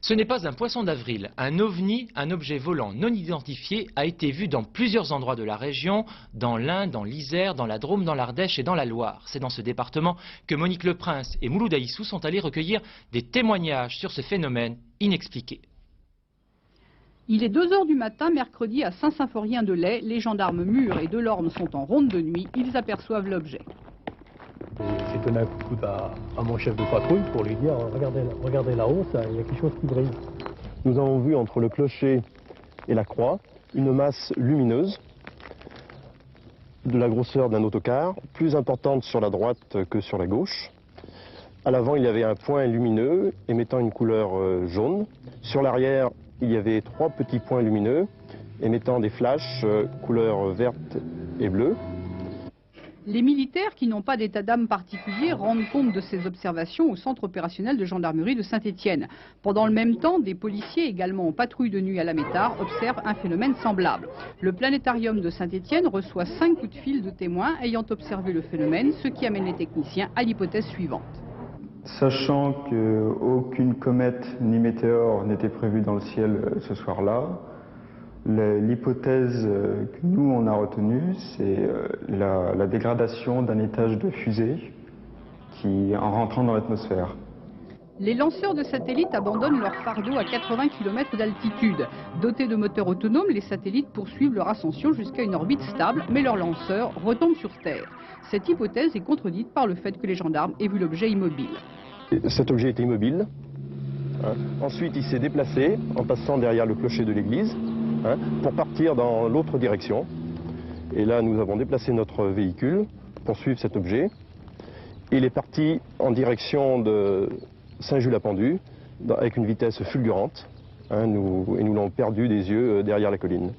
Ce n'est pas un poisson d'avril. Un ovni, un objet volant non identifié, a été vu dans plusieurs endroits de la région, dans l'Ain, dans l'Isère, dans la Drôme, dans l'Ardèche et dans la Loire. C'est dans ce département que Monique Leprince et Mouloud Aïssou sont allés recueillir des témoignages sur ce phénomène inexpliqué. Il est 2 h du matin, mercredi, à Saint-Symphorien-de-Laye. Les gendarmes Mur et Delorme sont en ronde de nuit. Ils aperçoivent l'objet. J'ai donné un coup de coude à mon chef de patrouille pour lui dire regardez là-haut, il y a quelque chose qui brille. Nous avons vu entre le clocher et la croix une masse lumineuse de la grosseur d'un autocar, plus importante sur la droite que sur la gauche. À l'avant, il y avait un point lumineux émettant une couleur jaune. Sur l'arrière, il y avait 3 petits points lumineux émettant des flashs couleur verte et bleue. Les militaires, qui n'ont pas d'état d'âme particulier, rendent compte de ces observations au centre opérationnel de gendarmerie de Saint-Étienne. Pendant le même temps, des policiers, également en patrouille de nuit à la Métard, observent un phénomène semblable. Le planétarium de Saint-Étienne reçoit 5 coups de fil de témoins ayant observé le phénomène, ce qui amène les techniciens à l'hypothèse suivante. Sachant qu'aucune comète ni météore n'était prévue dans le ciel ce soir-là, l'hypothèse que nous on a retenue, c'est la dégradation d'un étage de fusée en rentrant dans l'atmosphère. Les lanceurs de satellites abandonnent leur fardeau à 80 km d'altitude. Dotés de moteurs autonomes, les satellites poursuivent leur ascension jusqu'à une orbite stable, mais leur lanceur retombe sur Terre. Cette hypothèse est contredite par le fait que les gendarmes aient vu l'objet immobile. Cet objet était immobile. Ensuite, il s'est déplacé en passant derrière le clocher de l'église pour partir dans l'autre direction. Et là, nous avons déplacé notre véhicule pour suivre cet objet. Il est parti en direction de Saint-Jules-la-Pendue avec une vitesse fulgurante. Et nous l'avons perdu des yeux derrière la colline.